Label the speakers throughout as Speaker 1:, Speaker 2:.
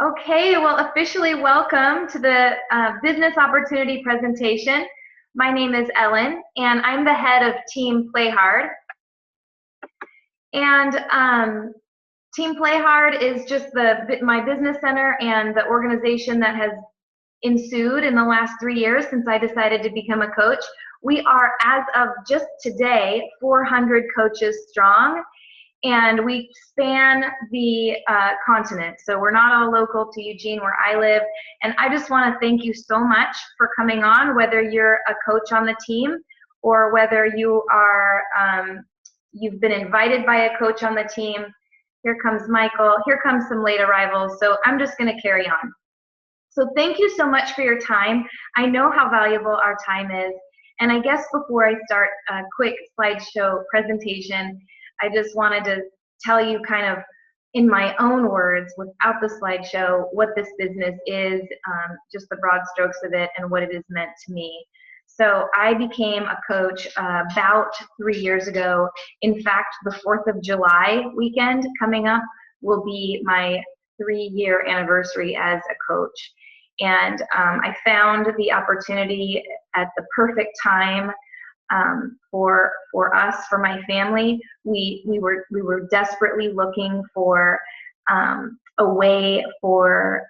Speaker 1: Okay, well, officially welcome to the business opportunity presentation. My name is Ellen, and I'm the head of Team Play Hard. And Team Play Hard is just my business center and the organization that has ensued in the last 3 years since I decided to become a coach. We are, as of just today, 400 coaches strong. And we span the continent. So we're not all local to Eugene where I live. And I just want to thank you so much for coming on, whether you're a coach on the team or whether you are, you've been invited by a coach on the team. Here comes Michael. Here comes some late arrivals. So I'm just going to carry on. So thank you so much for your time. I know how valuable our time is. And I guess before I start a quick slideshow presentation, I just wanted to tell you kind of in my own words, without the slideshow, what this business is, just the broad strokes of it and what it has meant to me. So I became a coach about 3 years ago. In fact, the 4th of July weekend coming up will be my 3-year anniversary as a coach. And I found the opportunity at the perfect time for us, for my family. We were desperately looking for a way for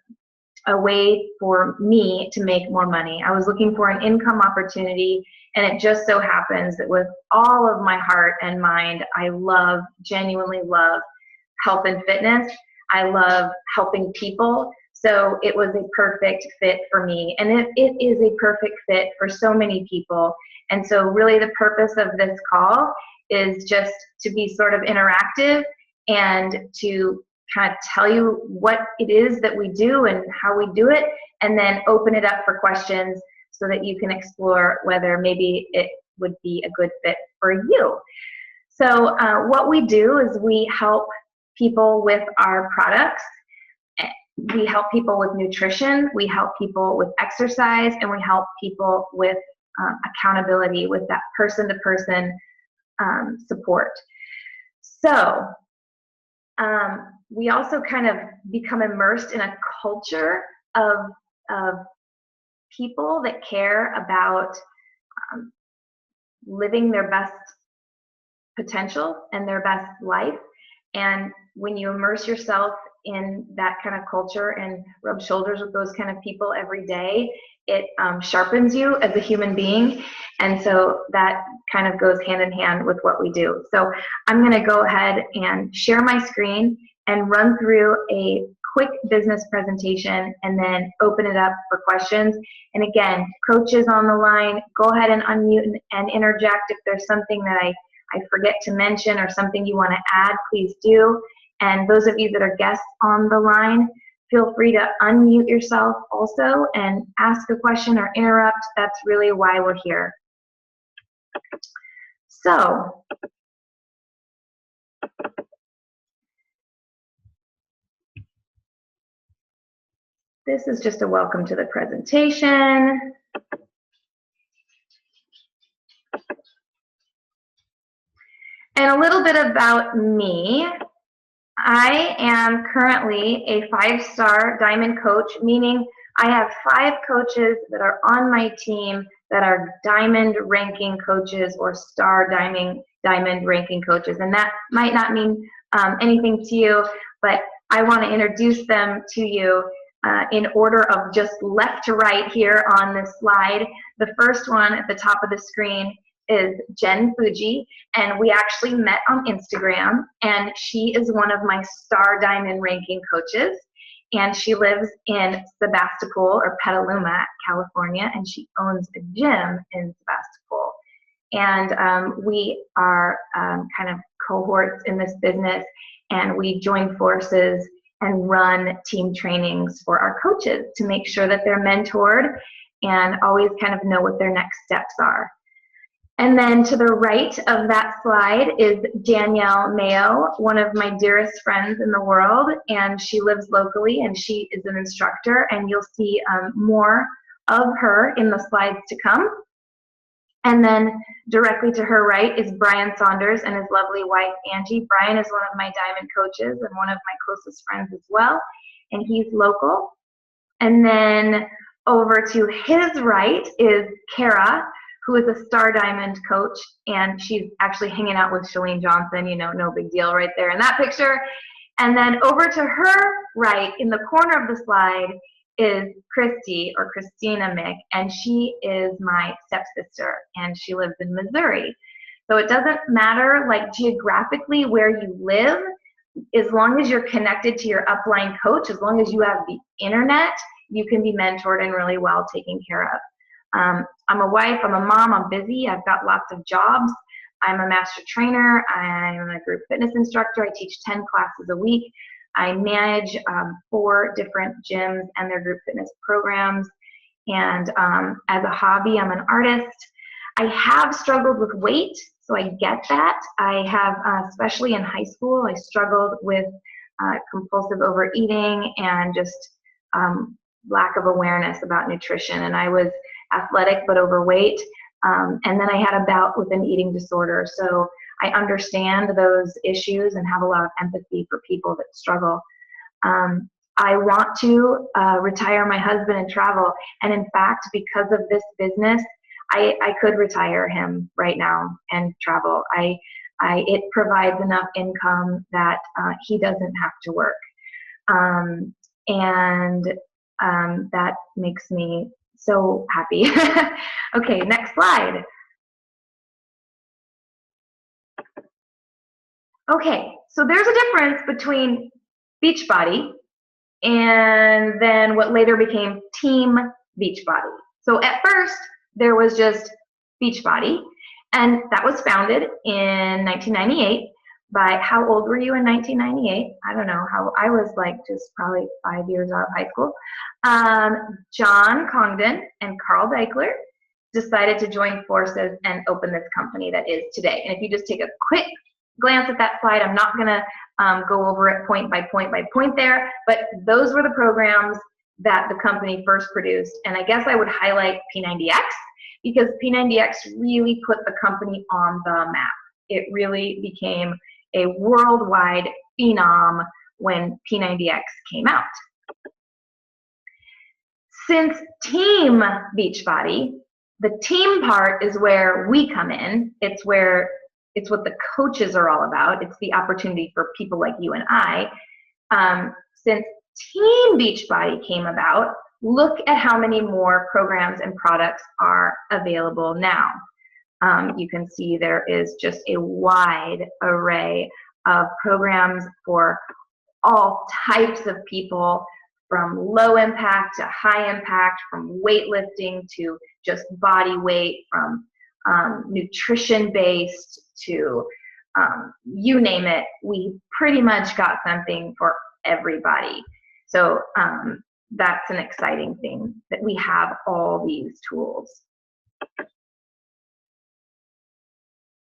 Speaker 1: me to make more money. I was looking for an income opportunity, and it just so happens that with all of my heart and mind, I genuinely love health and fitness. I love helping people. So it was a perfect fit for me, and it is a perfect fit for so many people. And so really the purpose of this call is just to be sort of interactive and to kind of tell you what it is that we do and how we do it, and then open it up for questions so that you can explore whether maybe it would be a good fit for you. So what we do is we help people with our products. We help people with nutrition, we help people with exercise, and we help people with accountability, with that person-to-person support. So we also kind of become immersed in a culture of people that care about living their best potential and their best life. And when you immerse yourself in that kind of culture and rub shoulders with those kind of people every day, it sharpens you as a human being. And so that kind of goes hand in hand with what we do. So I'm going to go ahead and share my screen and run through a quick business presentation and then open it up for questions. And again, coaches on the line, go ahead and unmute and interject if there's something that I forget to mention or something you want to add, please do. And those of you that are guests on the line, feel free to unmute yourself also and ask a question or interrupt. That's really why we're here. So, this is just a welcome to the presentation. And a little bit about me. I am currently a 5-star diamond coach, meaning I have 5 coaches that are on my team that are diamond ranking coaches or star diamond ranking coaches. And that might not mean anything to you, but I want to introduce them to you in order of just left to right here on this slide. The first one at the top of the screen is Jen Fuji, and we actually met on Instagram, and she is one of my star diamond ranking coaches, and she lives in Sebastopol or Petaluma, California, and she owns a gym in Sebastopol. And we are kind of cohorts in this business, and we join forces and run team trainings for our coaches to make sure that they're mentored and always kind of know what their next steps are. And then to the right of that slide is Danielle Mayo, one of my dearest friends in the world, and she lives locally and she is an instructor, and you'll see more of her in the slides to come. And then directly to her right is Brian Saunders and his lovely wife, Angie. Brian is one of my diamond coaches and one of my closest friends as well. and he's local. And then over to his right is Kara, who is a Star Diamond coach, and she's actually hanging out with Chalene Johnson, you know, no big deal right there in that picture. And then over to her right, in the corner of the slide, is Christy, or Christina Mick, and she is my stepsister, and she lives in Missouri. So it doesn't matter, like, geographically where you live, as long as you're connected to your upline coach, as long as you have the internet, you can be mentored and really well taken care of. I'm a wife, I'm a mom, I'm busy, I've got lots of jobs. I'm a master trainer, I'm a group fitness instructor, I teach 10 classes a week. I manage 4 different gyms and their group fitness programs. And as a hobby, I'm an artist. I have struggled with weight, so I get that. I have, especially in high school, I struggled with compulsive overeating and just lack of awareness about nutrition. And I was athletic but overweight. And then I had a bout with an eating disorder. So I understand those issues and have a lot of empathy for people that struggle. I want to retire my husband and travel. And in fact, because of this business, I could retire him right now and travel. It provides enough income that he doesn't have to work. That makes me so happy. Okay, next slide. Okay, so there's a difference between Beachbody and then what later became Team Beachbody. So at first, there was just Beachbody, and that was founded in 1998 by, how old were you in 1998? I don't know, how I was, like, just probably 5 years out of high school. John Congdon and Carl Daikeler decided to join forces and open this company that is today. And if you just take a quick glance at that slide, I'm not gonna go over it point by point there, but those were the programs that the company first produced. And I guess I would highlight P90X, because P90X really put the company on the map. It really became a worldwide phenom when P90X came out. Since Team Beachbody, the team part is where we come in. It's what the coaches are all about. It's the opportunity for people like you and I. Since Team Beachbody came about, look at how many more programs and products are available now. You can see there is just a wide array of programs for all types of people, from low impact to high impact, from weightlifting to just body weight, from nutrition based to you name it. We pretty much got something for everybody. So that's an exciting thing, that we have all these tools.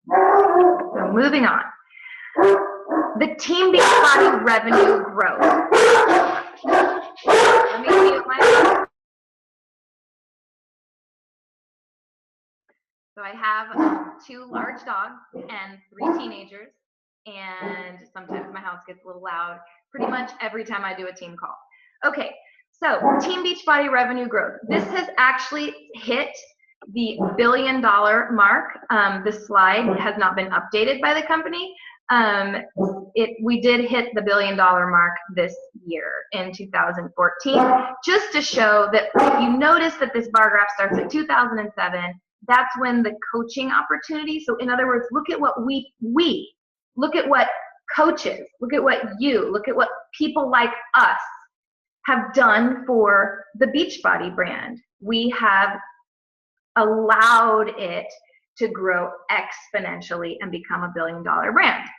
Speaker 1: So moving on. The Team Beachbody revenue growth. Let me mute myself. So I have 2 large dogs and 3 teenagers, and sometimes my house gets a little loud pretty much every time I do a team call. Okay, so Team Beachbody revenue growth. This has actually hit the $1 billion mark. This slide has not been updated by the company. We did hit the $1 billion mark this year in 2014, just to show that if you notice that this bar graph starts at 2007, that's when the coaching opportunity. So in other words, look at what look at what coaches, look at what look at what people like us have done for the Beachbody brand. We have allowed it to grow exponentially and become a $1 billion brand.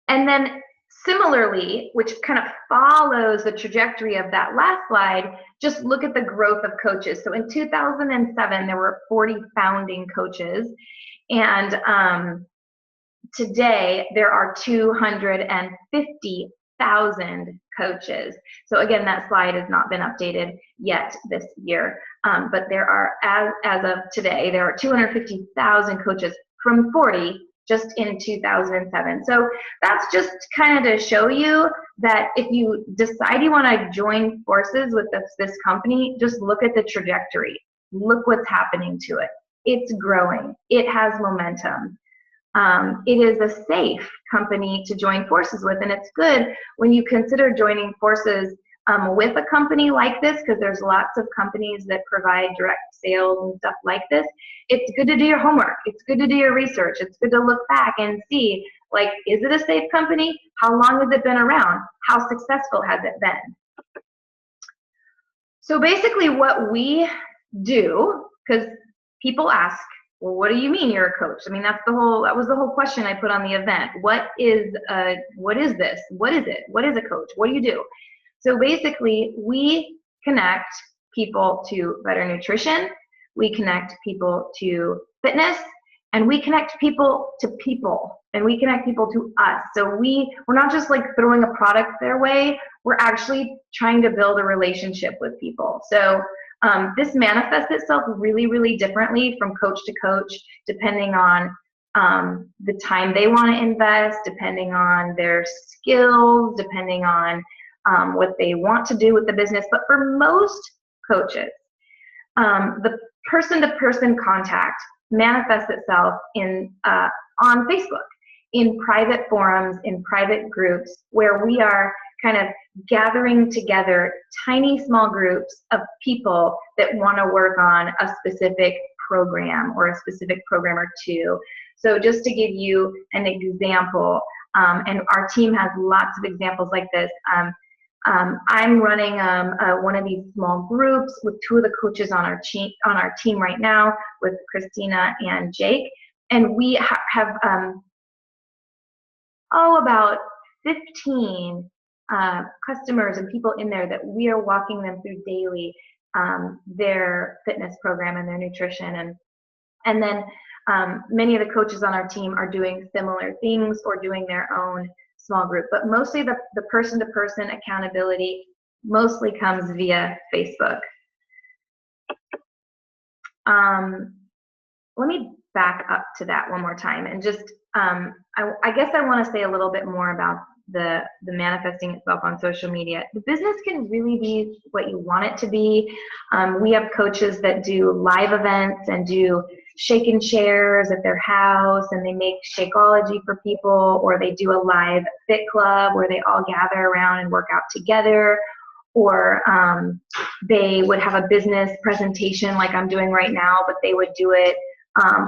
Speaker 1: And then similarly, which kind of follows the trajectory of that last slide, just look at the growth of coaches. So in 2007, there were 40 founding coaches, and today there are 250,000 coaches. So again, that slide has not been updated yet this year, but there are, as of today, there are 250,000 coaches from 40 just in 2007. So that's just kind of to show you that if you decide you want to join forces with this company, just look at the trajectory. Look what's happening to it. It's growing. It has momentum. It is a safe company to join forces with, and it's good when you consider joining forces with a company like this, because there's lots of companies that provide direct sales and stuff like this. It's good to do your homework. It's good to do your research. It's good to look back and see, like, is it a safe company? How long has it been around? How successful has it been? So basically what we do, because people ask, well, what do you mean you're a coach? I mean, that was the whole question I put on the event. What is this? What is it? What is a coach? What do you do? So basically, we connect people to better nutrition, we connect people to fitness, and we connect people to people, and we connect people to us. So we're not just like throwing a product their way, we're actually trying to build a relationship with people. So this manifests itself really, really differently from coach to coach, depending on the time they want to invest, depending on their skills, depending on what they want to do with the business. But for most coaches, the person-to-person contact manifests itself on Facebook, in private forums, in private groups, where we are kind of gathering together tiny small groups of people that want to work on a specific program or a specific program or two. So just to give you an example, and our team has lots of examples like this. I'm running one of these small groups with two of the coaches on our team right now, with Christina and Jake, and we have about 15 customers and people in there that we are walking them through daily, their fitness program and their nutrition, and then many of the coaches on our team are doing similar things or doing their own small group, but mostly the person-to-person accountability mostly comes via Facebook. Let me back up to that one more time, and just I guess I want to say a little bit more about the manifesting itself on social media. The business can really be what you want it to be. We have coaches that do live events and do shake and shares at their house, and they make Shakeology for people, or they do a live fit club where they all gather around and work out together, or they would have a business presentation like I'm doing right now, but they would do it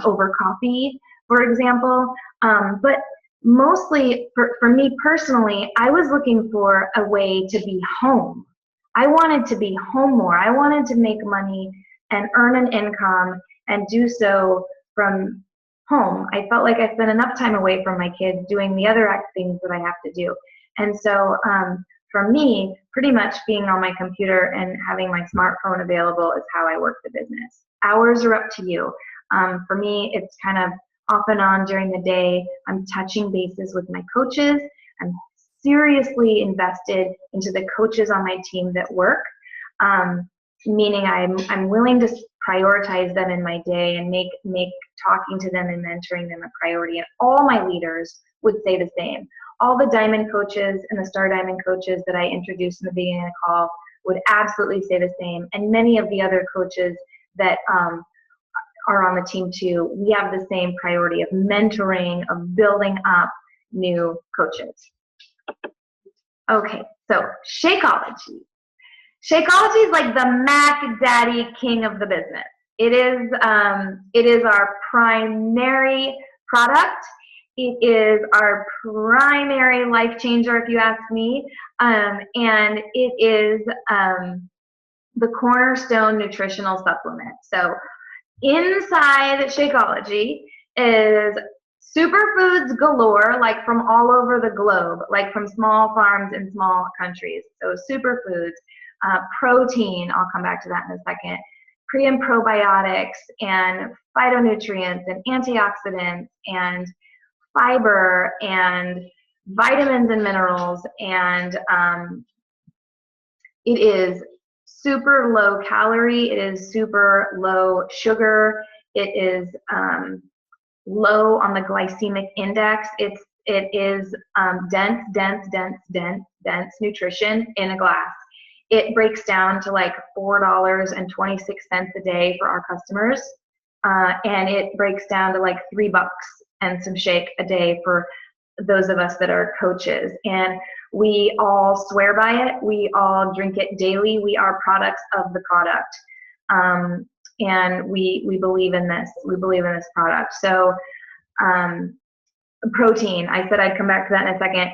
Speaker 1: over coffee, for example. But mostly for me personally, I was looking for a way to be home. I wanted to be home more. I wanted to make money and earn an income and do so from home. I felt like I spent enough time away from my kids doing the other things that I have to do. And so for me, pretty much being on my computer and having my smartphone available is how I work the business. Hours are up to you. For me, it's kind of off and on during the day. I'm touching bases with my coaches. I'm seriously invested into the coaches on my team that work, meaning I'm willing to prioritize them in my day and make talking to them and mentoring them a priority. And all my leaders would say the same. All the diamond coaches and the star diamond coaches that I introduced in the beginning of the call would absolutely say the same. And many of the other coaches that are on the team too, we have the same priority of mentoring, of building up new coaches. Okay, so Shakeology. Shakeology is like the Mac Daddy king of the business. It is our primary product. It is our primary life changer, if you ask me, and it is the cornerstone nutritional supplement. So inside Shakeology is superfoods galore, like from all over the globe, like from small farms in small countries. So superfoods, protein, I'll come back to that in a second, pre and probiotics, and phytonutrients, and antioxidants, and fiber, and vitamins and minerals, and it is super low calorie, it is super low sugar, it is low on the glycemic index. It is dense nutrition in a glass. It breaks down to like $4.26 a day for our customers. And it breaks down to like $3 and some shake a day for those of us that are coaches. And we all swear by it. We all drink it daily. We are products of the product. And we believe in this. We believe in this product. So protein, I said I'd come back to that in a second.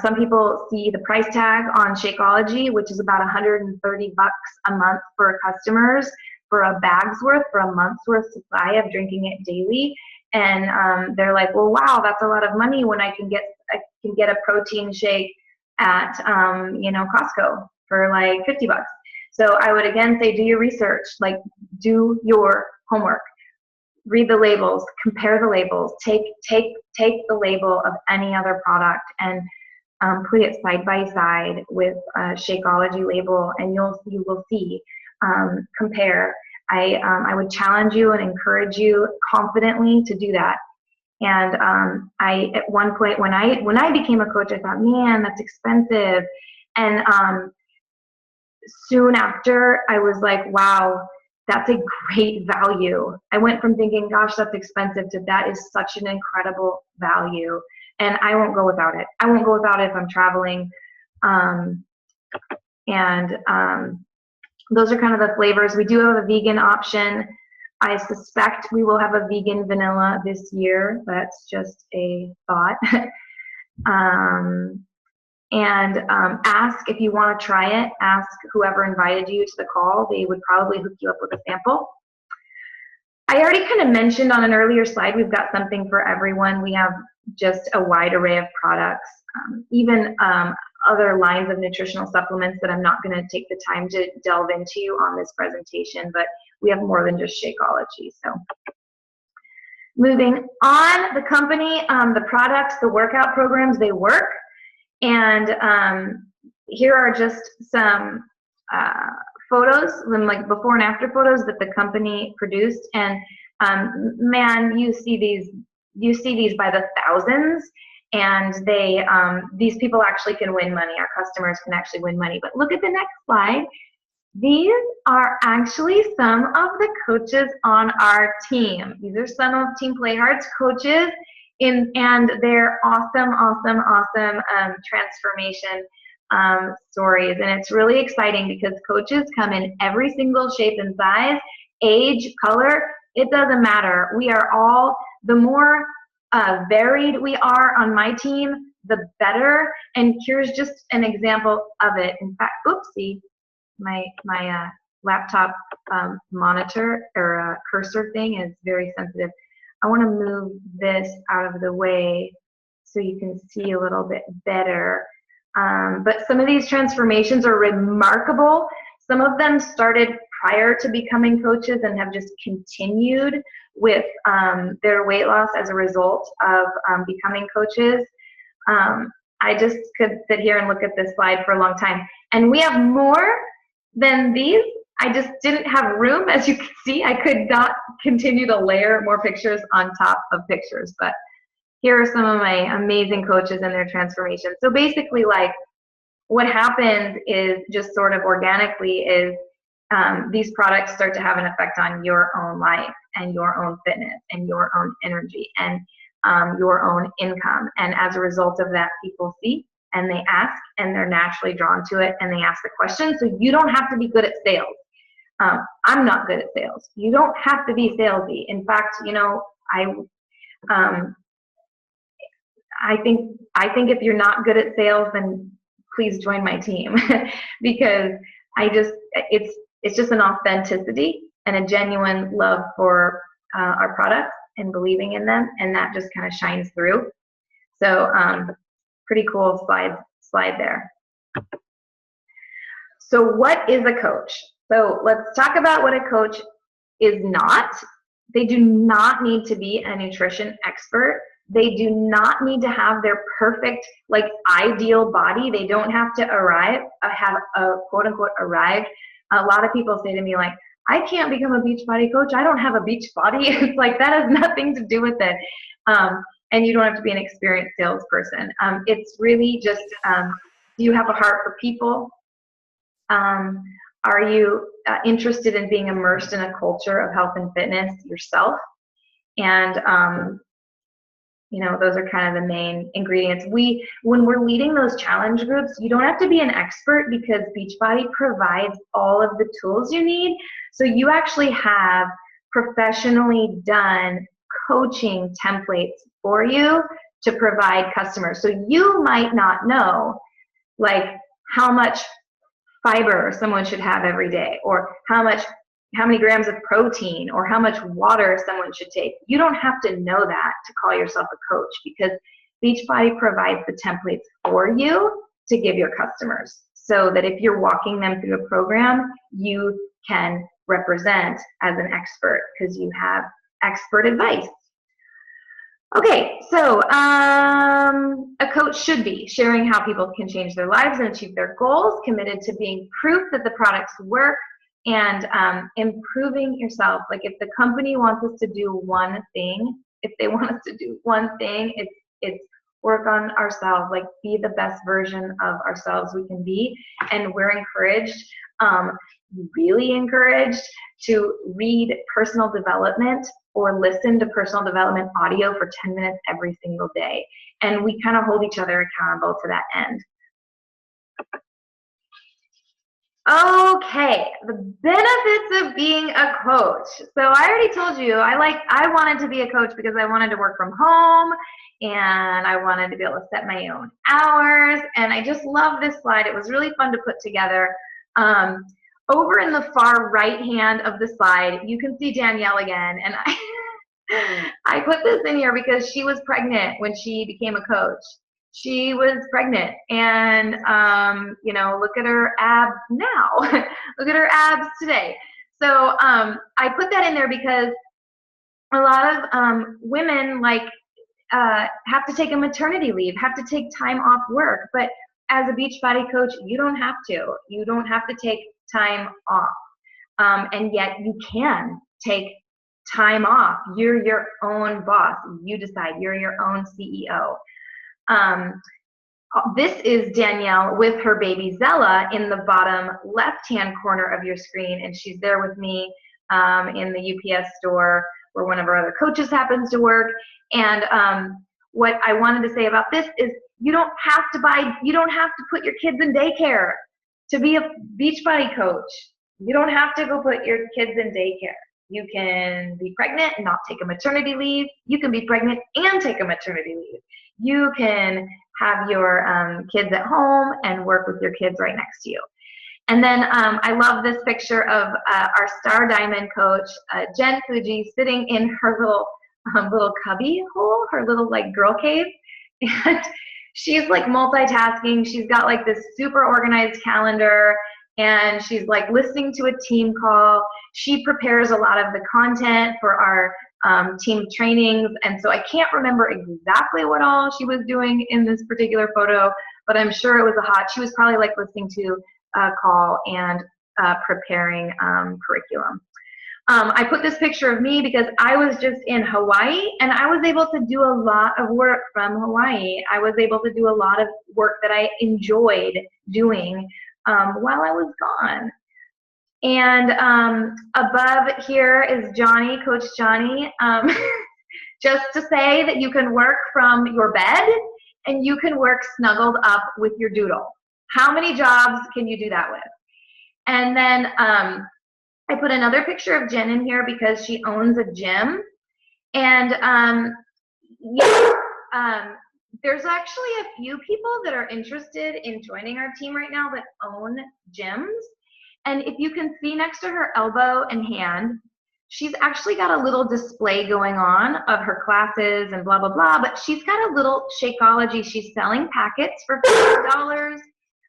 Speaker 1: Some people see the price tag on Shakeology, which is about $130 a month for customers for a bag's worth, for a month's worth supply of drinking it daily. And they're like, well, wow, that's a lot of money when I can get a protein shake at Costco for like $50. So I would again say, do your research, like do your homework, read the labels, compare the labels, take the label of any other product and put it side by side with a Shakeology label, and you will see. Compare. I would challenge you and encourage you confidently to do that. And I, at one point when I became a coach, I thought, man, that's expensive. And soon after, I was like, wow, that's a great value. I went from thinking, gosh, that's expensive, to that is such an incredible value. And I won't go without it. I won't go without it if I'm traveling. Those are kind of the flavors. We do have a vegan option. I suspect we will have a vegan vanilla this year. That's just a thought. Ask if you want to try it. Ask whoever invited you to the call. They would probably hook you up with a sample. I already kind of mentioned on an earlier slide, we've got something for everyone. We have just a wide array of products, even other lines of nutritional supplements that I'm not going to take the time to delve into on this presentation, but we have more than just Shakeology. So moving on, the company, the products, the workout programs, they work. And here are just some photos, like before and after photos that the company produced. And man, you see these by the thousands. And these people actually can win money. Our customers can actually win money. But look at the next slide. These are actually some of the coaches on our team. These are some of Team Playhard's coaches, and they're awesome transformation stories. And it's really exciting because coaches come in every single shape and size, age, color. It doesn't matter. We are all, the more varied we are on my team, the better. And here's just an example of it. In fact, oopsie, my laptop monitor or cursor thing is very sensitive. I want to move this out of the way so you can see a little bit better. But some of these transformations are remarkable. Some of them started prior to becoming coaches and have just continued with their weight loss as a result of becoming coaches. I just could sit here and look at this slide for a long time. And we have more than these. I just didn't have room, as you can see. I could not continue to layer more pictures on top of pictures. But here are some of my amazing coaches and their transformations. So basically, like, what happens is just sort of organically is these products start to have an effect on your own life and your own fitness and your own energy and your own income. And as a result of that, people see and they ask and they're naturally drawn to it and they ask the question. So you don't have to be good at sales. I'm not good at sales. You don't have to be salesy. In fact, you know, I think if you're not good at sales, then please join my team because it's just an authenticity and a genuine love for our products and believing in them, and that just kind of shines through. So pretty cool slide there. So what is a coach? So let's talk about what a coach is not. They do not need to be a nutrition expert. They do not need to have their perfect, like, ideal body. They don't have to have a quote unquote arrived. A lot of people say to me, like, I can't become a Beachbody coach. I don't have a beach body. It's like that has nothing to do with it. And you don't have to be an experienced salesperson. It's really just, do you have a heart for people? Are you interested in being immersed in a culture of health and fitness yourself? And you know, those are kind of the main ingredients. When we're leading those challenge groups, you don't have to be an expert because Beachbody provides all of the tools you need. So you actually have professionally done coaching templates for you to provide customers. So you might not know like how much fiber someone should have every day, or how many grams of protein, or how much water someone should take. You don't have to know that to call yourself a coach, because Beachbody provides the templates for you to give your customers, so that if you're walking them through a program, you can represent as an expert because you have expert advice. Okay, so a coach should be sharing how people can change their lives and achieve their goals, committed to being proof that the products work, and improving yourself. Like if the company wants us to do one thing, it's work on ourselves, like be the best version of ourselves we can be. And we're encouraged, really encouraged, to read personal development or listen to personal development audio for 10 minutes every single day. And we kind of hold each other accountable to that end. Okay, the benefits of being a coach. So I already told you, I wanted to be a coach because I wanted to work from home and I wanted to be able to set my own hours. And I just love this slide. It was really fun to put together. Over in the far right hand of the slide, you can see Danielle again. And I put this in here because she was pregnant when she became a coach. She was pregnant, and you know, look at her abs now. Look at her abs today. So I put that in there because a lot of women have to take a maternity leave, have to take time off work. But as a Beachbody coach, you don't have to. You don't have to take time off, and yet you can take time off. You're your own boss. You decide. You're your own CEO. This is Danielle with her baby Zella in the bottom left-hand corner of your screen, and she's there with me in the UPS store where one of our other coaches happens to work. And what I wanted to say about this is you don't have to put your kids in daycare to be a Beachbody coach. You don't have to go put your kids in daycare. You can be pregnant and not take a maternity leave. You can be pregnant and take a maternity leave. You can have your kids at home and work with your kids right next to you. And then I love this picture of our Star Diamond coach, Jen Fuji, sitting in her little cubby hole, her little like girl cave. And she's like multitasking. She's got like this super organized calendar, and she's like listening to a team call. She prepares a lot of the content for our team trainings, and so I can't remember exactly what all she was doing in this particular photo, but I'm sure it was she was probably like listening to a call and preparing curriculum. I put this picture of me because I was just in Hawaii, and I was able to do a lot of work from Hawaii. I was able to do a lot of work that I enjoyed doing while I was gone. And above here is Johnny, Coach Johnny, just to say that you can work from your bed and you can work snuggled up with your doodle. How many jobs can you do that with? And then I put another picture of Jen in here because she owns a gym. And there's actually a few people that are interested in joining our team right now that own gyms. And if you can see next to her elbow and hand, she's actually got a little display going on of her classes and blah, blah, blah, but she's got a little Shakeology. She's selling packets for $5.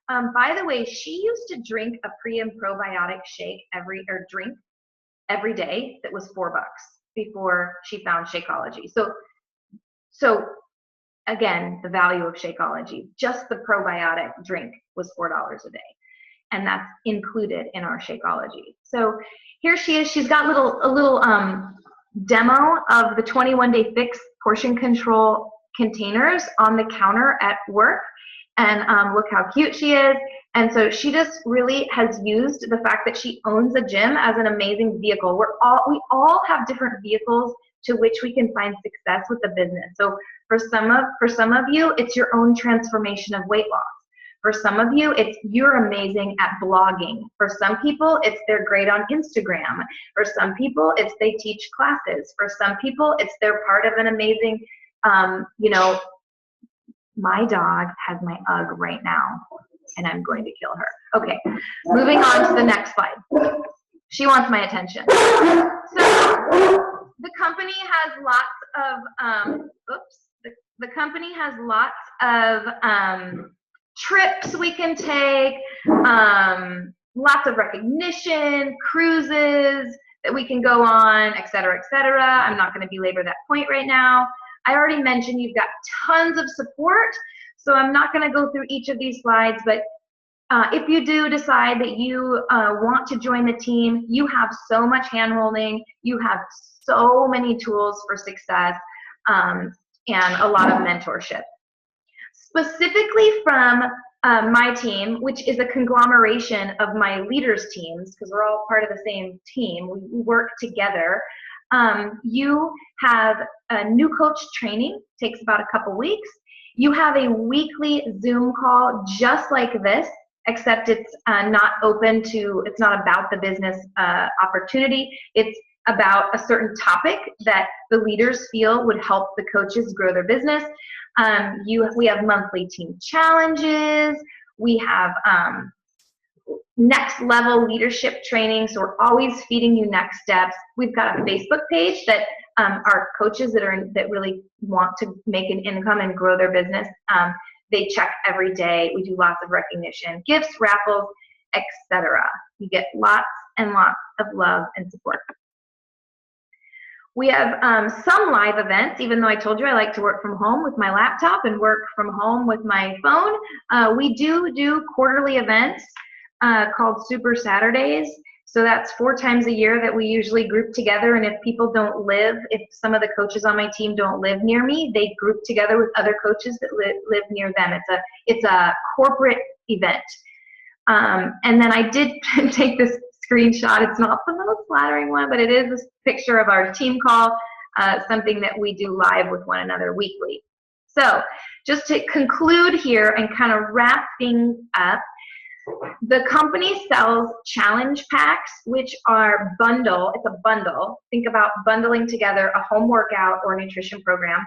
Speaker 1: By the way, she used to drink a pre and probiotic shake drink every day that was $4 before she found Shakeology. So again, the value of Shakeology, just the probiotic drink was $4 a day. and that's included in our Shakeology. So here she is. She's got a little demo of the 21-day fix portion control containers on the counter at work, and look how cute she is. And so she just really has used the fact that she owns a gym as an amazing vehicle. We all have different vehicles to which we can find success with the business. So for some of you, it's your own transformation of weight loss. For some of you, it's you're amazing at blogging. For some people, it's they're great on Instagram. For some people, it's they teach classes. For some people, it's they're part of an amazing, my dog has my UGG right now, and I'm going to kill her. Okay, moving on to the next slide. She wants my attention. So the company has lots of, the company has lots of trips we can take, lots of recognition, cruises that we can go on, et cetera, et cetera. I'm not going to belabor that point right now. I already mentioned you've got tons of support, so I'm not going to go through each of these slides, but if you do decide that you want to join the team, you have so much hand-holding, you have so many tools for success, and a lot of mentorship. Specifically from my team, which is a conglomeration of my leaders' teams, because we're all part of the same team, we work together. You have a new coach training, takes about a couple weeks. You have a weekly Zoom call just like this, except it's not open to, it's not about the business opportunity. It's about a certain topic that the leaders feel would help the coaches grow their business. We have monthly team challenges. We have next level leadership training, so we're always feeding you next steps. We've got a Facebook page that our coaches that really want to make an income and grow their business, they check every day. We do lots of recognition, gifts, raffles, etc. You get lots and lots of love and support. We have some live events, even though I told you I like to work from home with my laptop and work from home with my phone. We do quarterly events called Super Saturdays. So that's 4 times a year that we usually group together. And if people don't live, if some of the coaches on my team don't live near me, they group together with other coaches that live near them. It's a corporate event. And then I did take this screenshot. It's not the most flattering one, but it is a picture of our team call, something that we do live with one another weekly. So just to conclude here and kind of wrap things up, the company sells challenge packs, which are it's a bundle. Think about bundling together a home workout or nutrition program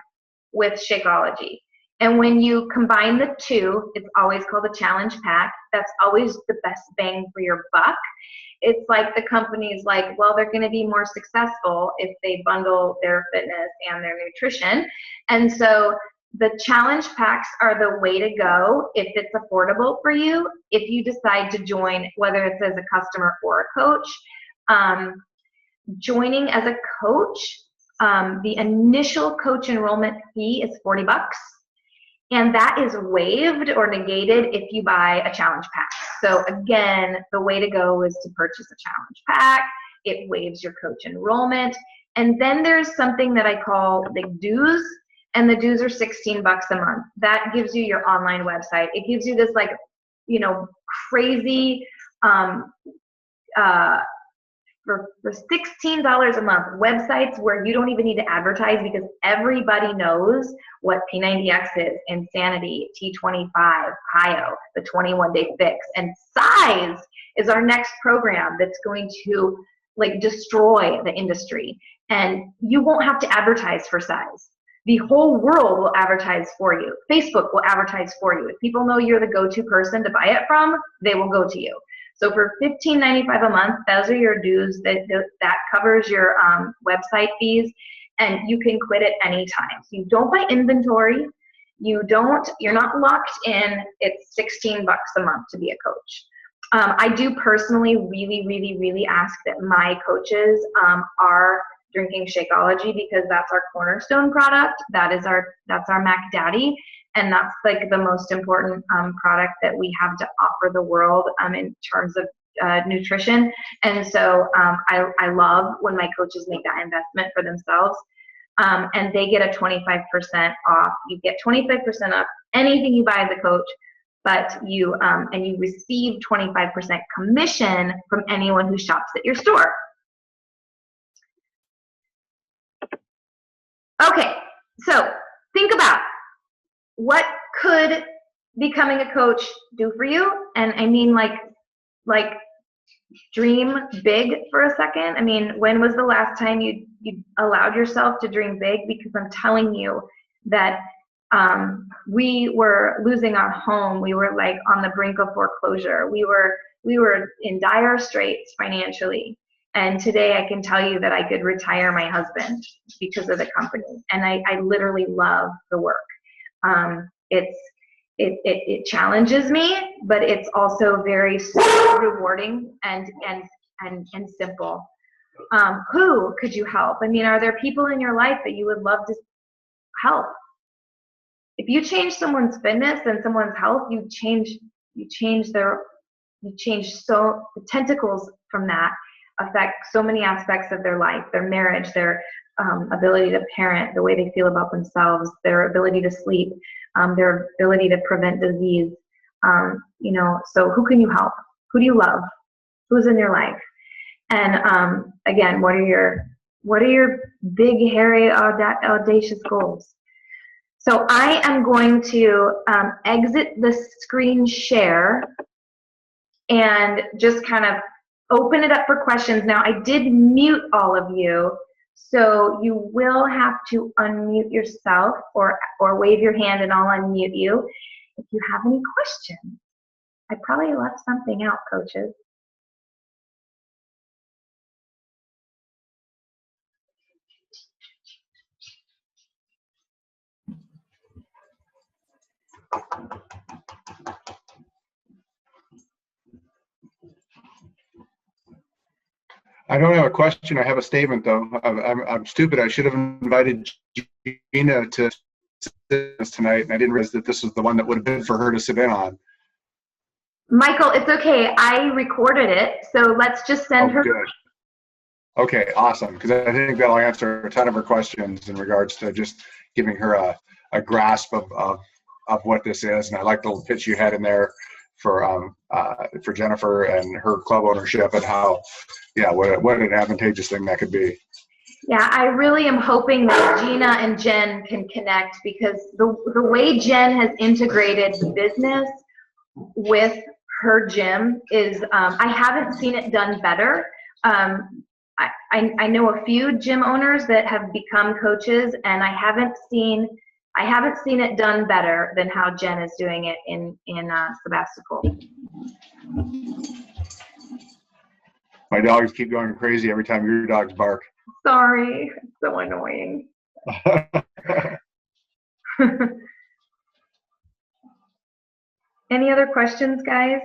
Speaker 1: with Shakeology. And when you combine the two, it's always called a challenge pack. That's always the best bang for your buck. It's like the company's like, well, they're going to be more successful if they bundle their fitness and their nutrition. And so the challenge packs are the way to go if it's affordable for you, if you decide to join, whether it's as a customer or a coach. Joining as a coach, the initial coach enrollment fee is $40. And that is waived or negated if you buy a challenge pack. So again, the way to go is to purchase a challenge pack. It waives your coach enrollment. And then there's something that I call the dues, and the dues are $16 a month. That gives you your online website. It gives you this crazy, for $16 a month, websites where you don't even need to advertise because everybody knows what P90X is, Insanity, T25, PiYo, the 21-day fix, and Size is our next program that's going to destroy the industry. And you won't have to advertise for Size. The whole world will advertise for you. Facebook will advertise for you. If people know you're the go-to person to buy it from, they will go to you. So for $15.95 a month, those are your dues. That covers your website fees, and you can quit at any time. So you don't buy inventory. You're not locked in. It's $16 a month to be a coach. I do personally really, really, really ask that my coaches are drinking Shakeology because that's our cornerstone product. That's our Mac Daddy, and that's like the most important product that we have to offer the world in terms of nutrition. And so I love when my coaches make that investment for themselves, and they get a 25% off. You get 25% off anything you buy as a coach, but you receive 25% commission from anyone who shops at your store. Okay, so think about what could becoming a coach do for you, and I mean like dream big for a second. I mean, when was the last time you allowed yourself to dream big? Because I'm telling you that we were losing our home. We were like on the brink of foreclosure. We were in dire straits financially. And today I can tell you that I could retire my husband because of the company. And I literally love the work. It challenges me, but it's also very rewarding and simple. Who could you help? I mean, are there people in your life that you would love to help? If you change someone's fitness and someone's health, you change the tentacles from that affect so many aspects of their life, their marriage, their ability to parent, the way they feel about themselves, their ability to sleep, their ability to prevent disease. So who can you help? Who do you love? Who's in your life? And again, what are your big, hairy, audacious goals? So I am going to exit the screen share and just kind of open it up for questions. Now, I did mute all of you, so you will have to unmute yourself or wave your hand and I'll unmute you if you have any questions. I probably left something out, coaches.
Speaker 2: I don't have a question. I have a statement, though. I'm stupid. I should have invited Gina to sit this tonight, and I didn't realize that this was the one that would have been for her to sit in on.
Speaker 1: Michael, it's okay. I recorded it, so let's just send her.
Speaker 2: Good. Okay, awesome. Because I think that'll answer a ton of her questions in regards to just giving her a grasp of what this is. And I like the little pitch you had in there for Jennifer and her club ownership and how, yeah, what an advantageous thing that could be.
Speaker 1: Yeah, I really am hoping that Gina and Jen can connect, because the way Jen has integrated the business with her gym is, I haven't seen it done better. I know a few gym owners that have become coaches, and I haven't seen it done better than how Jen is doing it in Sebastopol.
Speaker 2: My dogs keep going crazy every time your dogs bark.
Speaker 1: Sorry, it's so annoying. Any other questions, guys?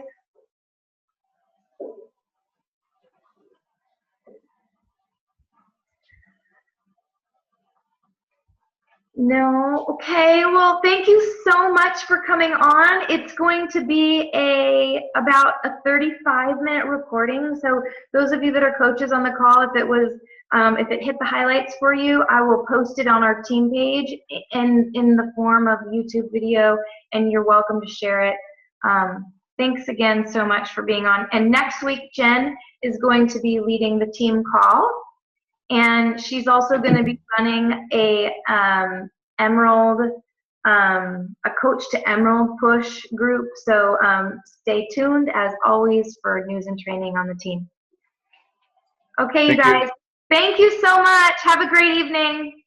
Speaker 1: No? Okay, well, thank you so much for coming on. It's going to be about a 35-minute recording. So those of you that are coaches on the call, if it hit the highlights for you, I will post it on our team page in the form of YouTube video, and you're welcome to share it. Thanks again so much for being on. And next week, Jen is going to be leading the team call. And she's also going to be running a Coach to Emerald push group. So stay tuned, as always, for news and training on the team. Okay, you guys. Thank you so much. Have a great evening.